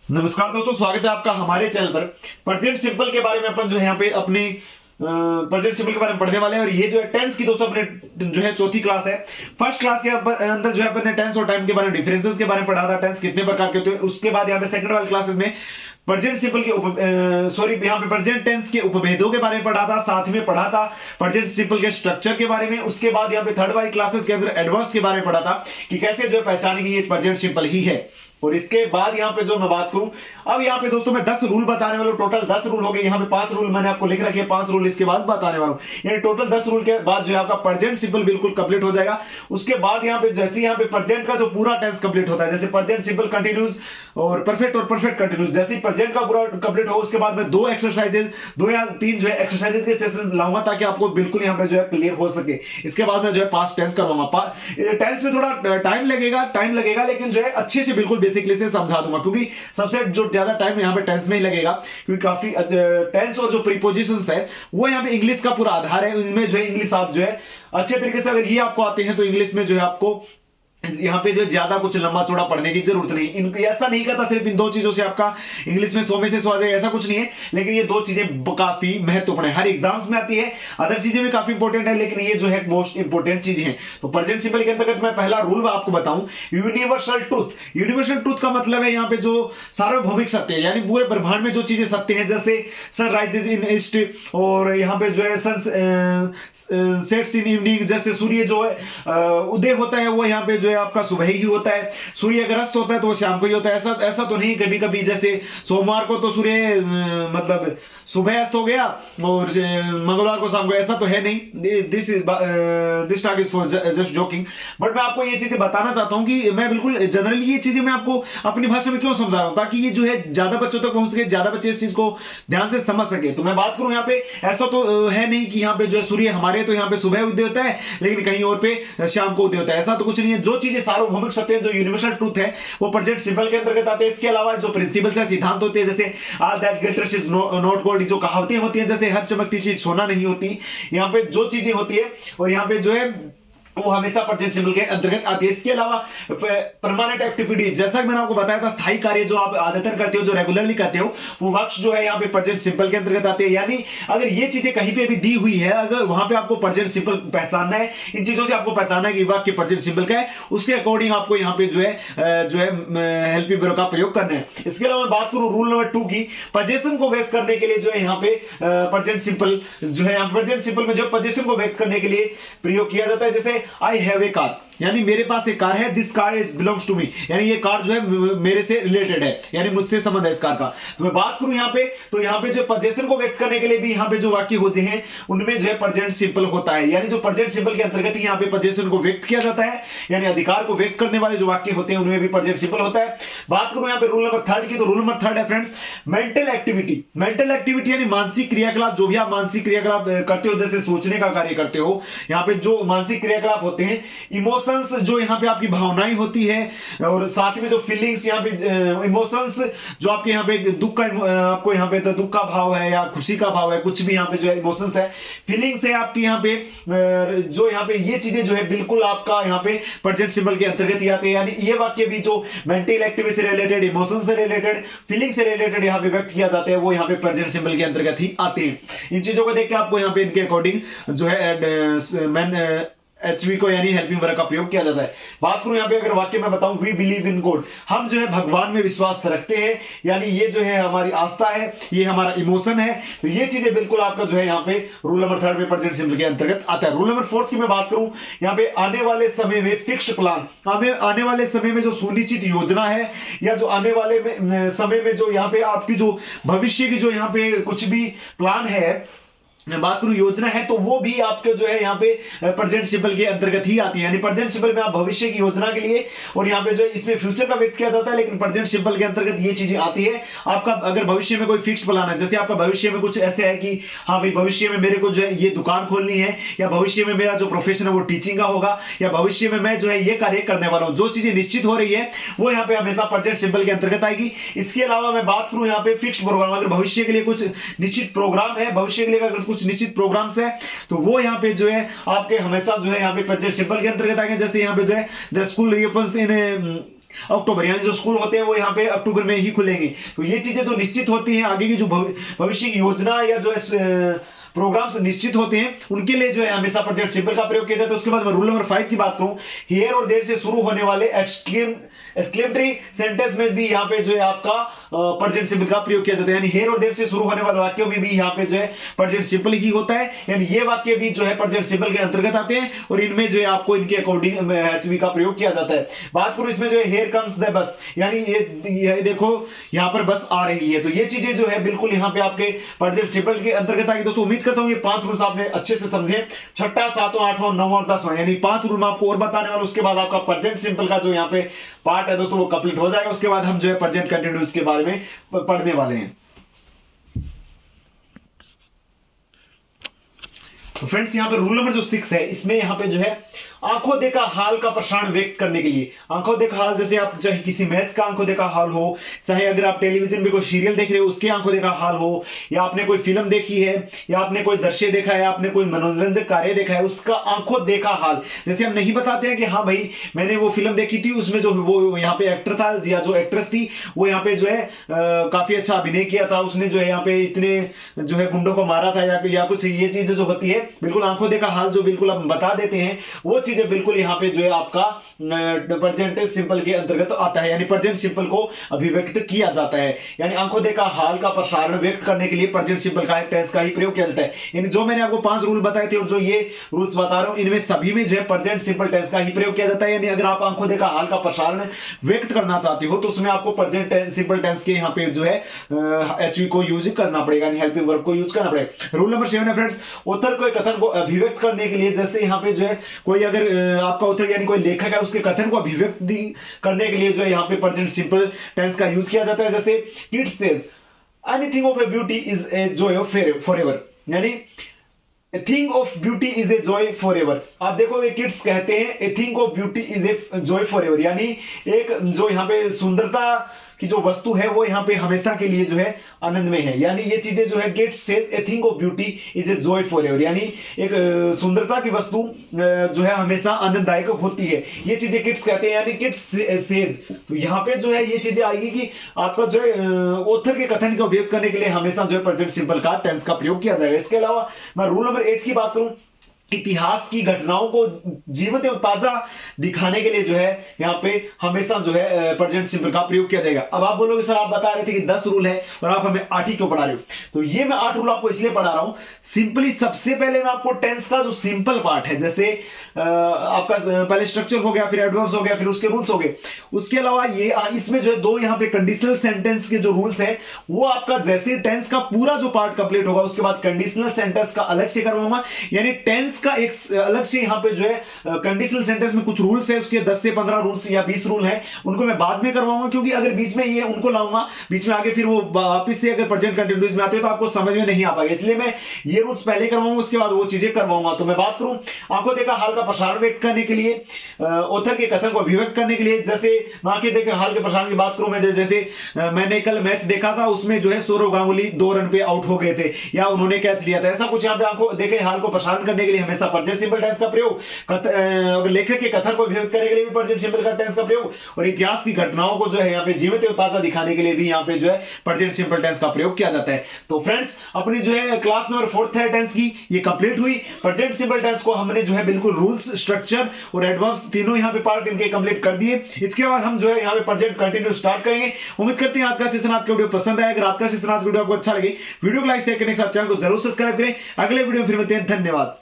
नमस्कार दोस्तों, स्वागत है आपका हमारे चैनल पर। प्रेजेंट सिंपल के बारे में अपन जो है यहाँ पे अपनी प्रेजेंट सिंपल के बारे में पढ़ने वाले हैं। और ये जो है टेंस की दोस्तों अपने जो है चौथी क्लास है। फर्स्ट क्लास के अंदर जो है अपन ने टेंस और टाइम के बारे में, डिफरेंसेस के बारे में पढ़ा था, टेंस कितने प्रकार के होते हैं। उसके बाद यहाँ पे सेकंड वाली क्लासेस में प्रेजेंट सिंपल के यहाँ पे प्रेजेंट टेंस के उपभेदों के बारे में पढ़ा था, साथ में पढ़ा था प्रेजेंट सिंपल के स्ट्रक्चर के बारे में। उसके बाद यहाँ पे थर्ड वाली क्लासेस के अंदर एडवांस के बारे में पढ़ा था कि कैसे जो है पहचानेंगे ये प्रेजेंट सिंपल ही है। और इसके बाद यहाँ पे जो मैं बात करूं, अब यहाँ पे दोस्तों मैं 10 रूल बताने वाला हूं। टोटल 10 रूल हो गए। यहाँ पे 5 रूल मैंने आपको लिख रखे हैं, 5 रूल इसके बाद बताने वाला हूं। यानी टोटल 10 रूल के बाद जो है आपका प्रेजेंट सिंपल बिल्कुल कंप्लीट हो जाएगा। उसके बाद यहाँ पे जैसे यहाँ पे प्रेजेंट का जो पूरा टेंस कंप्लीट होता है, जैसे प्रेजेंट सिंपल कंटिन्यूस और परफेक्ट कंटिन्यूस, जैसे प्रेजेंट का पूरा कंप्लीट हो उसके बाद में 2 एक्सरसाइजेस, 2 या 3 जो है एक्सरसाइजेस के सेशन लाऊंगा ताकि आपको बिल्कुल यहाँ पे जो है क्लियर हो सके। इसके बाद मैं जो है पास्ट टेंस करवाऊंगा। टेंस में थोड़ा टाइम लगेगा लेकिन जो है अच्छे से बिल्कुल बेसिकली से समझा दूंगा, क्योंकि सबसे जो ज्यादा टाइम यहाँ पे टेंस में ही लगेगा, क्योंकि काफी टेंस और जो प्रीपोजिशंस है वो यहाँ पे इंग्लिश का पूरा आधार है। इनमें जो है इंग्लिश आप जो है अच्छे तरीके से अगर ये आपको आते हैं तो इंग्लिश में जो है आपको यहाँ पे जो ज्यादा कुछ लंबा चौड़ा पढ़ने की जरूरत नहीं। इनको ऐसा नहीं कहता सिर्फ इन 2 चीजों से आपका इंग्लिश में 100 में से 100 आ जाएगा, ऐसा कुछ नहीं है। लेकिन ये 2 चीजें काफी महत्वपूर्ण है, हर एग्जाम्स में आती है। अदर चीजें भी काफी इंपॉर्टेंट है, लेकिन ये जो है मोस्ट इंपॉर्टेंट चीजें हैं। तो प्रेजेंट सिंपल के अंतर्गत मैं पहला रूल आपको बताऊं, यूनिवर्सल ट्रूथ। यूनिवर्सल ट्रूथ का मतलब है यहाँ पे जो सार्वभौमिक सत्य है, यानी पूरे ब्रह्मांड में जो चीजें सत्य है, जैसे सन राइजेज इन ईस्ट और यहाँ पे जो है सन सेट्स इन इवनिंग, जैसे सूर्य जो है उदय होता है वो यहाँ पे जो है आपका सुबह ही होता है, सूर्य अगर अस्त होता है तो वो शाम को ही होता है। ऐसा तो नहीं कभी कभी जैसे सोमवार को तो सूर्य मतलब सुबह अस्त हो गया और मंगलवार को शाम को, ऐसा तो है नहीं। This talk is for just joking. But मैं आपको ये चीजें बताना चाहता हूं कि मैं बिल्कुल जनरली ये चीजें मैं आपको अपनी भाषा में क्यों समझा रहा हूं, ताकि ये जो है ज्यादा बच्चों तक पहुंच सके, ज्यादा बच्चे इस चीज को ध्यान से समझ सके। तो मैं बात करूं यहाँ पे, ऐसा तो है नहीं कि यहाँ पे जो है सूर्य हमारे तो यहाँ पे सुबह उदय होता है लेकिन कहीं और पे शाम को उदय होता है, ऐसा तो कुछ नहीं है। जो चीजें सार्वभौमिक सत्य है, जो यूनिवर्सल ट्रूथ है, वो प्रेजेंट सिंपल के अंतर्गत आते हैं। इसके अलावा जो प्रिंसिपल्स है, सिद्धांत होते हैं, जैसे all that glitters is not gold, जो कहावतें होती हैं, जैसे हर चमकती चीज सोना नहीं होती, यहाँ पे जो चीजें होती है और यहाँ पे जो है वो हमेशा प्रेजेंट सिंपल के अंतर्गत आती है। इसके अलावा परमानेंट एक्टिविटी, जैसा कि मैंने आपको बताया था, स्थायी कार्य जो आप आदतन करते हो, जो रेगुलरली करते हो, वो वर्क्स जो है यहाँ पे प्रेजेंट सिंपल के अंतर्गत आते हैं। यानी अगर ये चीजें कहीं पे भी दी हुई है, अगर वहां पे आपको प्रेजेंट सिंपल पहचानना है, इन चीजों से आपको पहचानना है कि वाक्य प्रेजेंट सिंपल का है, उसके अकॉर्डिंग आपको यहाँ पे जो है हेल्पिंग वर्ब का प्रयोग करना है। इसके अलावा मैं बात करूं रूल नंबर 2 की, पोजीशन को व्यक्त करने के लिए जो है यहाँ पे प्रेजेंट सिंपल जो है, प्रेजेंट सिंपल में जो पोजीशन को व्यक्त करने के लिए प्रयोग किया जाता है, जैसे आई हैव ए कार, यानी मेरे पास एक कार है, this car is belongs to me, यानी ये कार जो है मेरे से रिलेटेड है, यानी मुझसे संबंध है इस कार का। तो मैं बात करूं यहाँ पे, तो यहाँ पे जो पोजीशन को व्यक्त करने के लिए भी यहाँ पे जो वाक्य होते हैं उनमें जो है प्रेजेंट सिंपल होता है। यानी जो प्रेजेंट सिंपल के अंतर्गत ही यहाँ पे पोजीशन को व्यक्त किया जाता है, यानी अधिकार को व्यक्त करने वाले जो वाक्य होते हैं उनमें भी प्रेजेंट सिंपल होता है। बात करूं यहाँ पे रूल नंबर 3 की, तो रूल नंबर 3 है friends, mental activity. Mental activity यानी मानसिक क्रियाकलाप, जो भी आप मानसिक क्रियाकलाप करते हो, जैसे सोचने का कार्य करते हो, यहाँ पे जो मानसिक क्रियाकलाप होते हैं, इमोशंस जो यहाँ पे आपकी भावनाएं होती है, और साथ में जो फीलिंग्स यहाँ पे इमोशंस जो आपके यहाँ पे दुख का, आपको यहाँ पे तो दुख का भाव है या खुशी का भाव है, कुछ भी यहाँ पे जो है इमोशंस है, फीलिंग्स है आपकी यहाँ पे, जो यहाँ पे ये चीजें जो है बिल्कुल आपका यहाँ पे प्रेजेंट सिंपल के अंतर्गत ही आते हैं। यानी ये वाक्य भी जो मेंटल एक्टिविटी से रिलेटेड, इमोशन से रिलेटेड, फीलिंग से रिलेटेड यहाँ पे व्यक्त किया जाता है, वो यहाँ पे प्रेजेंट सिंबल के अंतर्गत ही आते हैं। इन चीजों को देख के आपको यहाँ पे इनके अकॉर्डिंग जो है एचवी को यानी हेल्पिंग वर्ब का प्रयोग किया जाता है। बात करूं यहाँ पे, अगर वाक्य में बताऊं, वी बिलीव इन गॉड, हम जो है भगवान में विश्वास रखते हैं, यानी ये जो है हमारी आस्था है, ये हमारा इमोशन है। तो ये चीजें बिल्कुल आपका जो है यहाँ पे रूल नंबर 3 में प्रेजेंट सिंबल के अंतर्गत आता है। रूल नंबर 4 की मैं बात करूं, यहाँ पे आने वाले समय में फिक्स्ड प्लान, आने वाले समय में जो सुनिश्चित योजना है, या जो आने वाले समय में जो यहाँ पे आपकी जो भविष्य की जो यहाँ पे कुछ भी प्लान है, मैं बात करूं योजना है, तो वो भी आपके जो है यहाँ पे प्रेजेंट सिंबल के अंतर्गत ही आती है। यानी प्रेजेंट सिंबल में आप भविष्य की योजना के लिए, और यहाँ पे जो है इसमें फ्यूचर का व्यक्त किया जाता है, लेकिन प्रेजेंट सिंबल के अंतर्गत ये चीजें आती है। आपका अगर भविष्य में कोई फिक्स प्लान है, जैसे आपका भविष्य में कुछ ऐसे है कि हाँ भाई भविष्य में मेरे को जो है ये दुकान खोलनी है, या भविष्य में मेरा जो प्रोफेशन है वो टीचिंग का होगा, या भविष्य में मैं जो है ये कार्य करने वाला हूँ, जो चीजें निश्चित हो रही है वो यहाँ पे हमेशा प्रेजेंट सिंबल के अंतर्गत आएगी। इसके अलावा मैं बात करूं यहाँ पे फिक्स प्रोग्राम, अगर भविष्य के लिए कुछ निश्चित प्रोग्राम है, भविष्य के लिए अगर कुछ निश्चित प्रोग्राम है, तो वो यहाँ पे जो है आपके हमेशा जो है यहाँ पे प्रेजेंट सिंबल के अंतर्गत आएंगे। जैसे यहाँ पे जो है द स्कूल रीओपन्स इन अक्टूबर, यानी जो स्कूल होते हैं वो यहाँ पे अक्टूबर में ही खुलेंगे। तो ये चीजें जो निश्चित होती हैं, आगे की जो भविष्य की योजना या जो प्रोग्राम्स निश्चित होते हैं, उनके लिए जो है हमेशा प्रेजेंट सिंपल का प्रयोग किया जाता है। उसके बाद मैं रूल नंबर 5 की बात करूं, हियर और देयर से शुरू होने वाले एक्सक्लेमेटरी सेंटेंस में भी यहाँ पे जो है आपका प्रेजेंट सिंपल का प्रयोग किया जाता है। यानी हियर और देयर से शुरू होने वाले वाक्यों में भी यहाँ पे जो है प्रेजेंट सिंपल ही होता है। यानी ये वाक्य भी जो है प्रेजेंट सिंपल के अंतर्गत आते हैं और इनमें जो है आपको इनके अकॉर्डिंग एचवी का प्रयोग किया जाता है। बात करूं इसमें जो है हियर कम्स द बस, यानी ये देखो यहाँ पर बस आ रही है। तो ये चीजें जो है बिल्कुल यहाँ पे आपके प्रेजेंट सिंपल के अंतर्गत आएगी। दोस्तों उम्मीद करता हूं ये 5 रूल्स आपने अच्छे से समझे। 6वां, 7वां, 8वां, 9वां और 10वां, यानी 5 रूल मैं आपको और बताने वाला हूं। उसके बाद आपका प्रेजेंट सिंपल का जो यहाँ पे पार्ट है दोस्तों वो कंप्लीट हो जाएगा। उसके बाद हम जो है प्रेजेंट कंटिन्यूअस के बारे में पढ़ने वाले हैं। तो फ्रेंड्स यहाँ पे रूल नंबर जो 6 है, इसमें यहाँ पे जो है आंखों देखा हाल का प्रसारण व्यक्त करने के लिए, आंखों देखा हाल, जैसे आप चाहे किसी मैच का आंखों देखा हाल हो, चाहे अगर आप टेलीविजन पे कोई सीरियल देख रहे हो उसके आंखों देखा हाल हो, या आपने कोई फिल्म देखी है, या आपने कोई दृश्य देखा है, आपने कोई मनोरंजक कार्य देखा है, उसका आंखों देखा हाल। जैसे हम नहीं बताते हैं कि हाँ भाई मैंने वो फिल्म देखी थी, उसमें जो वो यहाँ पे एक्टर था या जो एक्ट्रेस थी वो यहाँ पे जो है काफी अच्छा अभिनय किया था, उसने जो है यहाँ पे इतने जो है गुंडों को मारा था, या कुछ ये चीजें जो होती है बिल्कुल आंखों देखा हाल जो बिल्कुल हम बता देते हैं, वो चीजें बिल्कुल यहाँ पे जो है आपका प्रेजेंट सिंपल के अंतर्गत आता है। यानी प्रेजेंट सिंपल को अभिव्यक्त किया जाता है। यानी आंखों देखा हाल का प्रसारण व्यक्त करने के लिए प्रेजेंट सिंपल का टेंस का ही प्रयोग किया जाता है। यानी जो मैंने आपको 5 रूल बताए थे और जो ये रूल्स बता रहा हूं, इनमें सभी में जो है प्रेजेंट सिंपल टेंस का ही प्रयोग किया जाता है। यानी अगर आप आंखों देखा हाल का प्रसारण व्यक्त करना चाहते हो तो उसमें आपको प्रेजेंट सिंपल टेंस के यहाँ पे जो है एचवी को यूज करना पड़ेगा, यानी हेल्पिंग वर्ब को यूज करना पड़ेगा। रूल नंबर 7 है फ्रेंड्स, ऑथर को कथन को अभिव्यक्त करने के लिए, जैसे यहाँ पे जो है कोई अगर आपका ऑथर यानी कोई लेखक है उसके कथन को अभिव्यक्त करने के लिए जो है यहाँ पे प्रेजेंट सिंपल टेंस का यूज किया जाता है। जैसे it says anything of a beauty is a joy of forever, यानी a thing of beauty is a joy forever. आप देखोगे किड्स कहते हैं a thing of beauty is a joy forever, यानी एक जो यहाँ पे सुंदरता की जो वस्तु है वो यहाँ पे हमेशा के लिए जो है आनंद में है। यानी ये चीजें जो है Keats says a thing of beauty is a joy forever, यानी एक सुंदरता की वस्तु जो है हमेशा आनंददायक होती है। ये चीजें किड्स कहते हैं, यानी किड्स सेज। तो यहाँ पे जो है ये चीजें आएगी कि आपका जो है ऑथर के कथन को व्यक्त करने के लिए हमेशा जो है प्रेजेंट सिंपल का टेंस का प्रयोग किया जाएगा। इसके अलावा मैं रूल नंबर 8 की बात करूं, इतिहास की घटनाओं को जीवंत एवं ताजा दिखाने के लिए जो है यहाँ पे हमेशा जो है प्रेजेंट सिंपल का प्रयोग किया जाएगा। अब आप बोलोगे सर आप बता रहे थे कि 10 रूल है और आप हमें 8 ही क्यों पढ़ा रहे हो? तो ये मैं 8 रूल आपको इसलिए पढ़ा रहा हूं, सिंपली सबसे पहले मैं आपको टेंस का जो सिंपल पार्ट है, जैसे आपका पहले स्ट्रक्चर हो गया, फिर एडवर्ब्स हो गया, फिर उसके रूल्स हो गए। उसके अलावा ये इसमें जो है 2 यहाँ पे कंडीशनल सेंटेंस के जो रूल्स है वो आपका जैसे टेंस का पूरा जो पार्ट कंप्लीट होगा उसके बाद कंडीशनल सेंटेंस का अलग से करवाऊंगा। यानी टेंस का एक अलग से यहाँ पे जो है कंडीशनल सेंटेंस में कुछ रूल्स है, उसके 10 से 15 रूल्स या 20 रूल है, उनको मैं बाद में करवाऊंगा, क्योंकि अगर बीच में ये उनको लाऊंगा बीच में आगे फिर वो वापिस से अगर प्रेजेंट कंटिन्यूअस में आते हो तो आपको समझ में नहीं आ पाएगा, इसलिए मैं ये रूल्स पहले करवाऊंगा उसके बाद वो चीजें करवाऊंगा। तो मैं बात करूं आंखों देखा हाल का प्रसारण व्यक्त करने के लिए, ऑथर के कथन को अभिव्यक्त करने के लिए, जैसे आंखें देखा हाल के प्रसारण की बात करूं मैं, जैसे मैंने कल मैच देखा था उसमें जो है सौरव गांगुली 2 रन पे आउट हो गए थे या उन्होंने कैच लिया था, ऐसा कुछ यहाँ पे आंखों देखे हाल को प्रसारण करने के लिए हमेशा प्रेजेंट सिंपल टेंस का प्रयोग, लेखक के कथन को अभिव्यक्त करने के लिए भी प्रेजेंट सिंपल का टेंस का प्रयोग, और इतिहास की घटनाओं को जो है यहाँ पे जीवित और ताजा दिखाने के लिए भी यहाँ पे जो है प्रेजेंट सिंपल टेंस का प्रयोग किया जाता है। तो फ्रेंड्स अपनी जो है क्लास नंबर 4 है टेंस की ये कंप्लीट हुई। प्रेजेंट सिंपल टेंस को हमने जो है बिल्कुल रूल्स, स्ट्रक्चर और एडवर्ब्स तीनों यहाँ पे पार्ट इनके कंप्लीट कर दिए। इसके बाद हम जो है यहाँ पे प्रेजेंट कंटिन्यू स्टार्ट करेंगे। उम्मीद करते हैं आज का सेशन, आज का वीडियो पसंद आया। अगर आज का सेशन, आज का वीडियो आपको अच्छा लगे, वीडियो को लाइक शेयर करने के साथ चैनल को जरूर सब्सक्राइब करें। अगले वीडियो में फिर मिलते हैं, धन्यवाद।